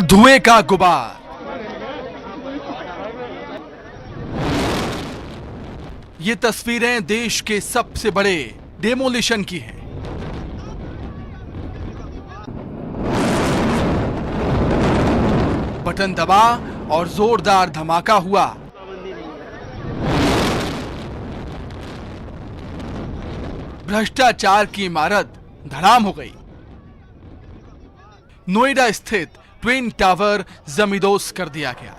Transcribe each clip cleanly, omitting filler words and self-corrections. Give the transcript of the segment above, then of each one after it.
धुएं का गुबार। ये तस्वीरें देश के सबसे बड़े डेमोलिशन की हैं। बटन दबा और जोरदार धमाका हुआ। भ्रष्टाचार की इमारत धड़ाम हो गई। नोएडा स्थित ट्विन टावर जमींदोज कर दिया गया।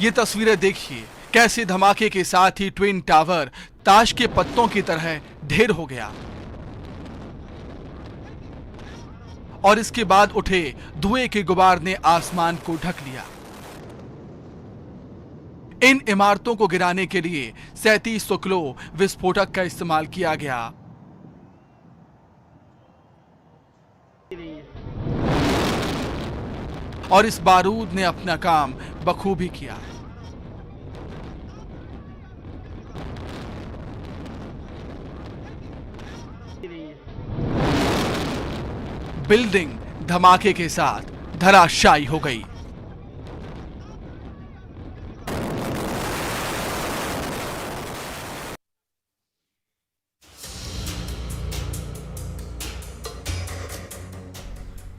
ये तस्वीरें देखिए, कैसे धमाके के साथ ही ट्विन टावर ताश के पत्तों की तरह ढेर हो गया और इसके बाद उठे धुएं के गुबार ने आसमान को ढक लिया। इन इमारतों को गिराने के लिए 3700 किलो विस्फोटक का इस्तेमाल किया गया। और इस बारूद ने अपना काम बखूबी किया। बिल्डिंग धमाके के साथ धराशायी हो गई।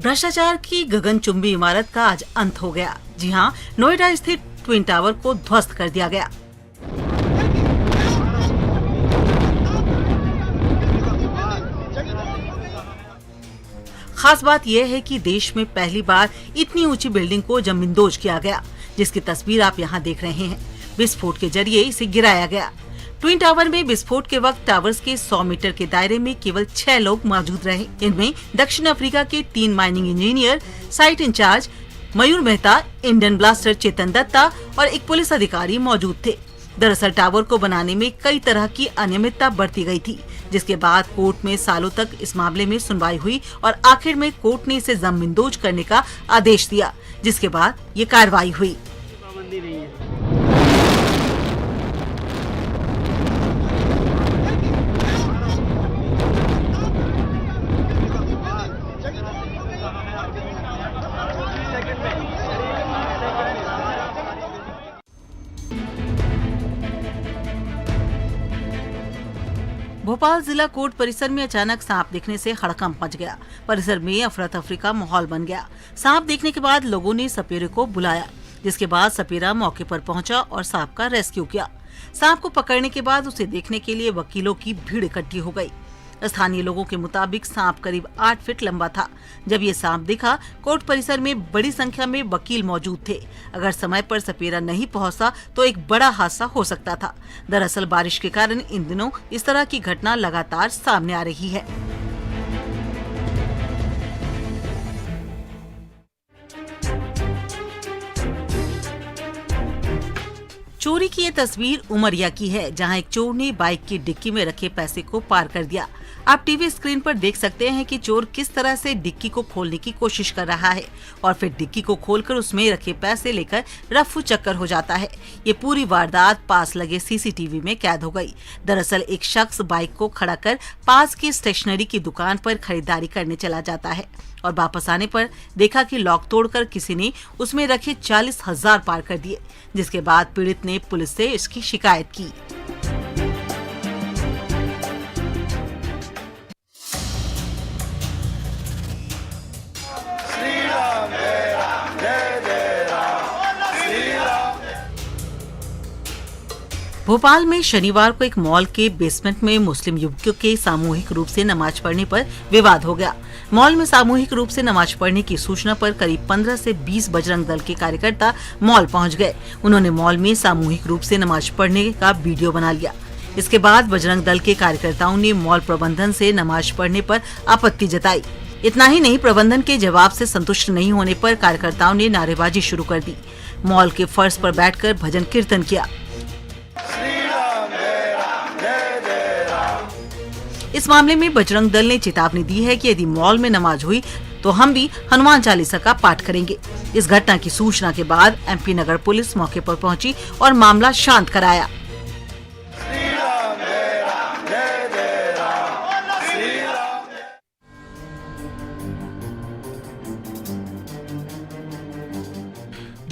भ्रष्टाचार की गगनचुंबी इमारत का आज अंत हो गया। जी हां, नोएडा स्थित ट्विन टावर को ध्वस्त कर दिया गया। खास बात यह है कि देश में पहली बार इतनी ऊंची बिल्डिंग को जमींदोज किया गया, जिसकी तस्वीर आप यहां देख रहे हैं। विस्फोट के जरिए इसे गिराया गया। ट्विन टावर में विस्फोट के वक्त टावर्स के 100 मीटर के दायरे में केवल 6 लोग मौजूद रहे। इनमें दक्षिण अफ्रीका के 3 माइनिंग इंजीनियर, साइट इंचार्ज मयूर मेहता, इंडियन ब्लास्टर चेतन दत्ता और एक पुलिस अधिकारी मौजूद थे। दरअसल टावर को बनाने में कई तरह की अनियमितता बरती गई थी, जिसके बाद कोर्ट में सालों तक इस मामले में सुनवाई हुई और आखिर में कोर्ट ने इसे जमींदोज करने का आदेश दिया, जिसके बाद ये कार्रवाई हुई। भोपाल जिला कोर्ट परिसर में अचानक सांप दिखने से हड़कंप मच गया। परिसर में अफरा तफरी का माहौल बन गया। सांप देखने के बाद लोगों ने सपेरे को बुलाया, जिसके बाद सपेरा मौके पर पहुंचा और सांप का रेस्क्यू किया। सांप को पकड़ने के बाद उसे देखने के लिए वकीलों की भीड़ इकट्ठी हो गई। स्थानीय लोगों के मुताबिक सांप करीब 8 फीट लंबा था। जब ये सांप दिखा, कोर्ट परिसर में बड़ी संख्या में वकील मौजूद थे। अगर समय पर सपेरा नहीं पहुंचा तो एक बड़ा हादसा हो सकता था। दरअसल बारिश के कारण इन दिनों इस तरह की घटना लगातार सामने आ रही है। चोरी की ये तस्वीर उमरिया की है, जहां एक चोर ने बाइक की डिक्की में रखे पैसे को पार कर दिया। आप टीवी स्क्रीन पर देख सकते हैं कि चोर किस तरह से डिक्की को खोलने की कोशिश कर रहा है और फिर डिक्की को खोलकर उसमें रखे पैसे लेकर रफू चक्कर हो जाता है। ये पूरी वारदात पास लगे सीसीटीवी में कैद हो गई। दरअसल एक शख्स बाइक को खड़ा कर पास की स्टेशनरी की दुकान पर खरीदारी करने चला जाता है और वापस आने पर देखा कि लॉक तोड़कर किसी ने उसमें रखे 40,000 पार कर दिए, जिसके बाद पीड़ित ने पुलिस से इसकी शिकायत की। भोपाल में शनिवार को एक मॉल के बेसमेंट में मुस्लिम युवकों के सामूहिक रूप से नमाज पढ़ने पर विवाद हो गया। मॉल में सामूहिक रूप से नमाज पढ़ने की सूचना पर करीब 15 से 20 बजरंग दल के कार्यकर्ता मॉल पहुंच गए। उन्होंने मॉल में सामूहिक रूप से नमाज पढ़ने का वीडियो बना लिया। इसके बाद बजरंग दल के कार्यकर्ताओं ने मॉल प्रबंधन से नमाज पढ़ने पर आपत्ति जताई। इतना ही नहीं, प्रबंधन के जवाब से संतुष्ट नहीं होने पर कार्यकर्ताओं ने नारेबाजी शुरू कर दी। मॉल के फर्श पर बैठकर भजन कीर्तन किया। इस मामले में बजरंग दल ने चेतावनी दी है कि यदि मॉल में नमाज हुई तो हम भी हनुमान चालीसा का पाठ करेंगे। इस घटना की सूचना के बाद एमपी नगर पुलिस मौके पर पहुंची और मामला शांत कराया।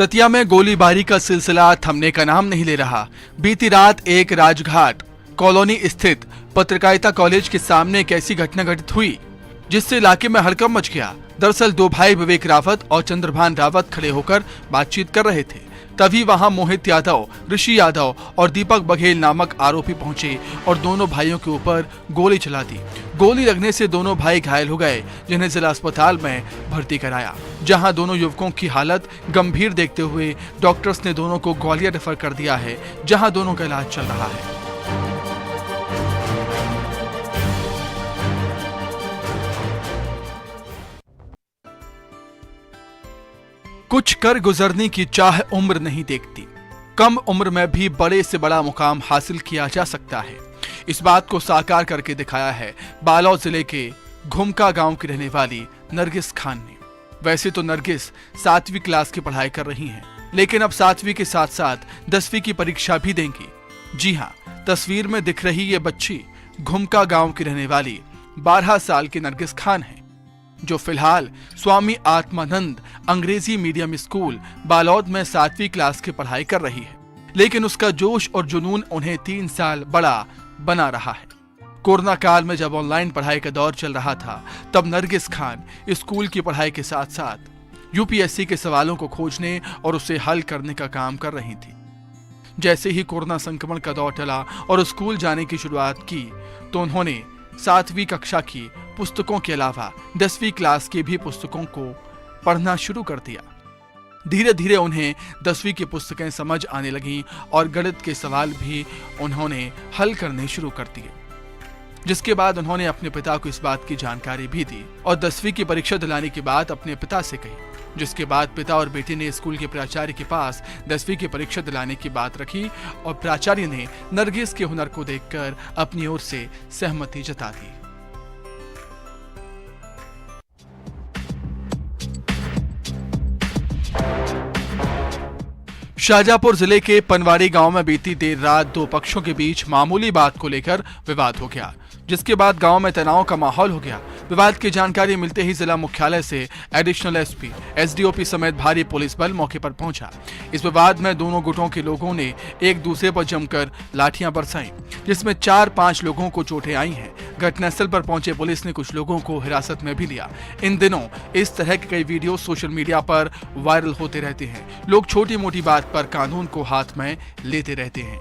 दतिया में गोलीबारी का सिलसिला थमने का नाम नहीं ले रहा। बीती रात एक राजघाट कॉलोनी स्थित पत्रकारिता कॉलेज के सामने एक ऐसी घटना घटित हुई जिससे इलाके में हड़कंप मच गया। दरअसल दो भाई विवेक रावत और चंद्रभान रावत खड़े होकर बातचीत कर रहे थे। तभी वहां मोहित यादव, ऋषि यादव और दीपक बघेल नामक आरोपी पहुंचे और दोनों भाइयों के ऊपर गोली चला दी। गोली लगने से दोनों भाई घायल हो गए, जिन्हें जिला अस्पताल में भर्ती कराया, जहां दोनों युवकों की हालत गंभीर देखते हुए डॉक्टर्स ने दोनों को ग्वालियर रेफर कर दिया है, जहां दोनों का इलाज चल रहा है। कुछ कर गुजरने की चाह उम्र नहीं देखती। कम उम्र में भी बड़े से बड़ा मुकाम हासिल किया जा सकता है। इस बात को साकार करके दिखाया है बालोद जिले के घुमका गांव की रहने वाली नरगिस खान ने। वैसे तो नरगिस 7वीं क्लास की पढ़ाई कर रही हैं, लेकिन अब 7वीं के साथ साथ 10वीं की परीक्षा भी देंगी। जी हाँ, तस्वीर में दिख रही ये बच्ची घुमका गांव की रहने वाली 12 साल की नरगिस खान है, जो फिलहाल स्वामी आत्मानंद अंग्रेजी मीडियम स्कूल बालोद में 7वीं क्लास की पढ़ाई कर रही है। लेकिन उसका जोश और जुनून उन्हें 3 साल बड़ा बना रहा है। कोरोना काल में जब ऑनलाइन पढ़ाई का दौर चल रहा था, तब नरगिस खान स्कूल की पढ़ाई के साथ साथ यूपीएससी के सवालों को खोजने और उसे हल करने का काम कर रही थी। जैसे ही कोरोना संक्रमण का दौर टला और स्कूल जाने की शुरुआत की, तो उन्होंने 7वीं कक्षा की पुस्तकों के अलावा 10वीं क्लास की भी पुस्तकों को पढ़ना शुरू कर दिया। धीरे धीरे उन्हें 10वीं की पुस्तकें समझ आने लगीं और गणित के सवाल भी उन्होंने हल करने शुरू कर दिए, जिसके बाद उन्होंने अपने पिता को इस बात की जानकारी भी दी और 10वीं की परीक्षा दिलाने की बात अपने पिता से कही। जिसके बाद पिता और बेटी ने स्कूल के प्राचार्य के पास 10वीं की परीक्षा दिलाने की बात रखी और प्राचार्य ने नरगिस के हुनर को देखकर अपनी ओर से सहमति जता दी। शाहजहांपुर जिले के पनवाड़ी गांव में बीती देर रात दो पक्षों के बीच मामूली बात को लेकर विवाद हो गया, जिसके बाद गांव में तनाव का माहौल हो गया। विवाद की जानकारी मिलते ही जिला मुख्यालय से एडिशनल एसपी, एसडीओपी समेत भारी पुलिस बल मौके पर पहुंचा। इस विवाद में दोनों गुटों के लोगों ने एक दूसरे पर जमकर लाठियां बरसाईं, जिसमें 4-5 लोगों को चोटें आई हैं। घटनास्थल पर पहुंचे पुलिस ने कुछ लोगों को हिरासत में भी लिया। इन दिनों इस तरह के कई वीडियो सोशल मीडिया पर वायरल होते रहते हैं। लोग छोटी मोटी बात पर कानून को हाथ में लेते रहते हैं।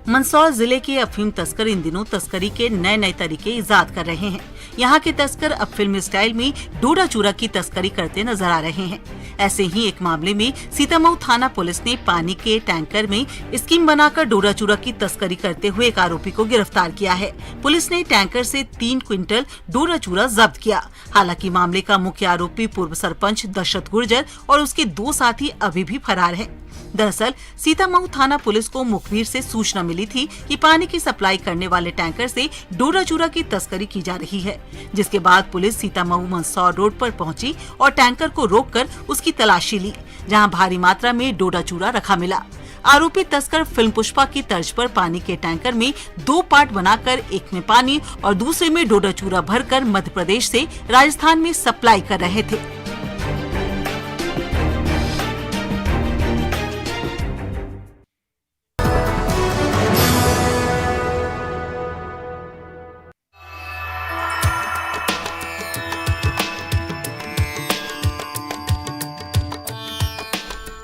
मंदसौर जिले के अफीम तस्कर इन दिनों तस्करी के नए नए तरीके इजाद कर रहे हैं। यहाँ के तस्कर अब फिल्मी स्टाइल में डोडा चूरा की तस्करी करते नजर आ रहे हैं। ऐसे ही एक मामले में सीतामऊ थाना पुलिस ने पानी के टैंकर में स्कीम बनाकर डोडा चूरा की तस्करी करते हुए एक आरोपी को गिरफ्तार किया है। पुलिस ने टैंकर से 3 क्विंटल डोडा चूरा जब्त किया। हालांकि मामले का मुख्य आरोपी पूर्व सरपंच दशरथ गुर्जर और उसके 2 साथी अभी भी फरार हैं। दरअसल सीतामऊ थाना पुलिस को मुखबिर से सूचना मिली थी कि पानी की सप्लाई करने वाले टैंकर से डोडा चूरा की तस्करी की जा रही है, जिसके बाद पुलिस सीतामऊ मंदसौर रोड पर पहुंची और टैंकर को रोककर उसकी तलाशी ली, जहां भारी मात्रा में डोडा चूरा रखा मिला। आरोपी तस्कर फिल्म पुष्पा की तर्ज पर पानी के टैंकर में 2 पार्ट बनाकर एक में पानी और दूसरे में डोडा चूरा भरकर मध्य प्रदेश से राजस्थान में सप्लाई कर रहे थे।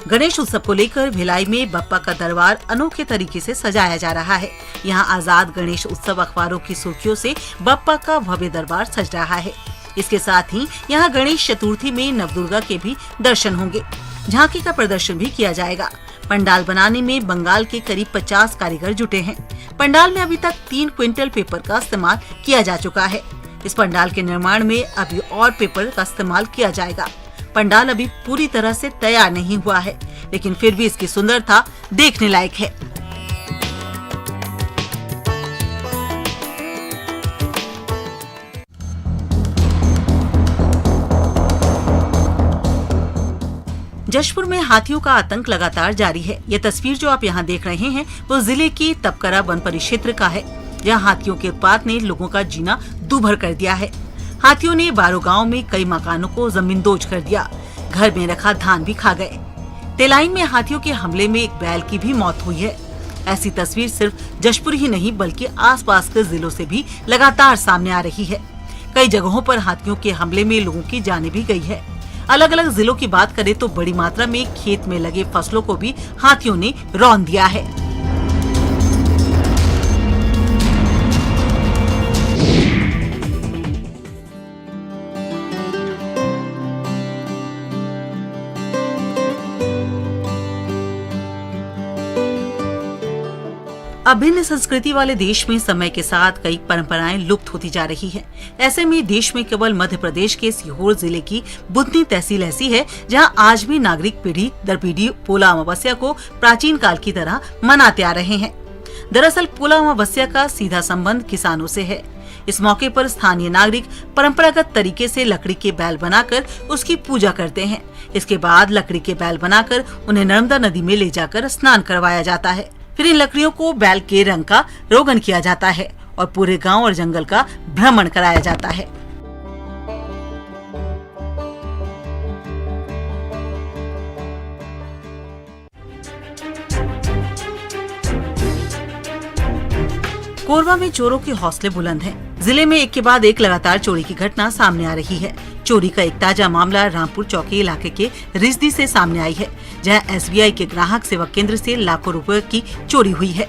गणेश उत्सव को लेकर भिलाई में बप्पा का दरबार अनोखे तरीके से सजाया जा रहा है। यहाँ आजाद गणेश उत्सव अखबारों की सुर्खियों से बप्पा का भव्य दरबार सज रहा है। इसके साथ ही यहाँ गणेश चतुर्थी में नवदुर्गा के भी दर्शन होंगे। झांकी का प्रदर्शन भी किया जाएगा। पंडाल बनाने में बंगाल के करीब 50 कारीगर जुटे हैं। पंडाल में अभी तक 3 क्विंटल पेपर का इस्तेमाल किया जा चुका है। इस पंडाल के निर्माण में अभी और पेपर का इस्तेमाल किया जाएगा। पंडाल अभी पूरी तरह से तैयार नहीं हुआ है, लेकिन फिर भी इसकी सुंदरता देखने लायक है। जशपुर में हाथियों का आतंक लगातार जारी है। यह तस्वीर जो आप यहाँ देख रहे हैं वो जिले के तपकरा वन परिक्षेत्र का है। जहां हाथियों के उत्पात ने लोगों का जीना दूभर कर दिया है। हाथियों ने बारो गांव में कई मकानों को जमींदोज कर दिया, घर में रखा धान भी खा गए। तेलाइन में हाथियों के हमले में एक बैल की भी मौत हुई है। ऐसी तस्वीर सिर्फ जशपुर ही नहीं बल्कि आसपास के जिलों से भी लगातार सामने आ रही है। कई जगहों पर हाथियों के हमले में लोगों की जानें भी गई है। अलग अलग जिलों की बात करें तो बड़ी मात्रा में खेत में लगे फसलों को भी हाथियों ने रौंद दिया है। अभिन्न संस्कृति वाले देश में समय के साथ कई परंपराएं लुप्त होती जा रही हैं। ऐसे में देश में केवल मध्य प्रदेश के सीहोर जिले की बुधनी तहसील ऐसी है जहां आज भी नागरिक पीढ़ी दर पीढ़ी पोला अमावस्या को प्राचीन काल की तरह मनाते आ रहे हैं। दरअसल पोला अमावस्या का सीधा संबंध किसानों से है। इस मौके पर स्थानीय नागरिक परंपरागत तरीके से लकड़ी के बैल बनाकर उसकी पूजा करते हैं। इसके बाद लकड़ी के बैल बनाकर उन्हें नर्मदा नदी में ले जाकर स्नान करवाया जाता है। फिर इन लकड़ियों को बैल के रंग का रोगन किया जाता है और पूरे गांव और जंगल का भ्रमण कराया जाता है। कोरबा में चोरों के हौसले बुलंद हैं। जिले में एक के बाद एक लगातार चोरी की घटना सामने आ रही है। चोरी का एक ताजा मामला रामपुर चौकी इलाके के रिजदी से सामने आई है, जहां एसबीआई के ग्राहक सेवा केंद्र से लाखों रुपए की चोरी हुई है।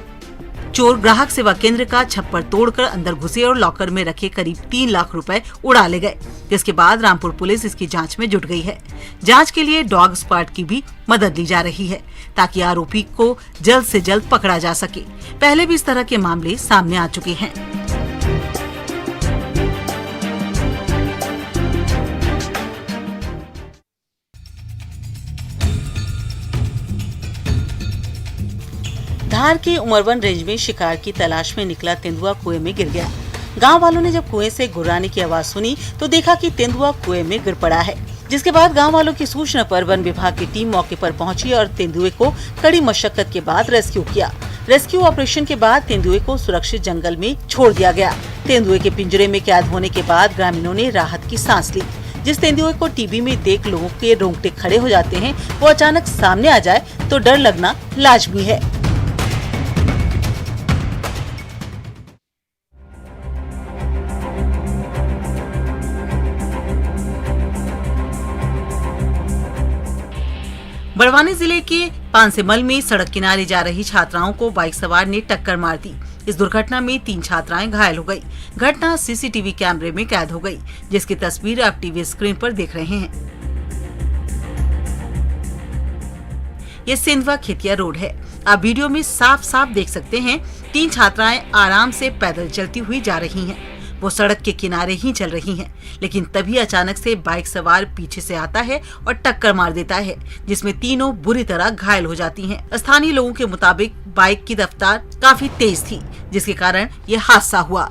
चोर ग्राहक सेवा केंद्र का छप्पर तोड़कर अंदर घुसे और लॉकर में रखे करीब 3 लाख रुपए उड़ा ले गए, जिसके बाद रामपुर पुलिस इसकी जांच में जुट गई है। जांच के लिए डॉग स्क्वाड की भी मदद ली जा रही है ताकि आरोपी को जल्द से जल्द पकड़ा जा सके। पहले भी इस तरह के मामले सामने आ चुके हैं। धार के उमरवन रेंज में शिकार की तलाश में निकला तेंदुआ कुएं में गिर गया। गांव वालों ने जब कुएं से गुर्राने की आवाज सुनी तो देखा कि तेंदुआ कुएं में गिर पड़ा है, जिसके बाद गांव वालों की सूचना पर वन विभाग की टीम मौके पर पहुंची और तेंदुए को कड़ी मशक्कत के बाद रेस्क्यू किया। रेस्क्यू ऑपरेशन के बाद तेंदुए को सुरक्षित जंगल में छोड़ दिया गया। तेंदुए के पिंजरे में कैद होने के बाद ग्रामीणों ने राहत की सांस ली। जिस तेंदुए को टीवी में देख लोगों के रोंगटे खड़े हो जाते हैं, वो अचानक सामने आ जाए तो डर लगना लाजमी है। बड़वानी जिले के पांसेमल में सड़क किनारे जा रही छात्राओं को बाइक सवार ने टक्कर मार दी। इस दुर्घटना में 3 छात्राएं घायल हो गई। घटना सीसीटीवी कैमरे में कैद हो गई, जिसकी तस्वीर आप टीवी स्क्रीन पर देख रहे हैं। ये सिंधवा खेतिया रोड है। आप वीडियो में साफ साफ देख सकते हैं 3 छात्राएं आराम से पैदल चलती हुई जा रही हैं। वो सड़क के किनारे ही चल रही हैं, लेकिन तभी अचानक से बाइक सवार पीछे से आता है और टक्कर मार देता है, जिसमें तीनों बुरी तरह घायल हो जाती हैं। स्थानीय लोगों के मुताबिक बाइक की रफ्तार काफी तेज थी, जिसके कारण ये हादसा हुआ।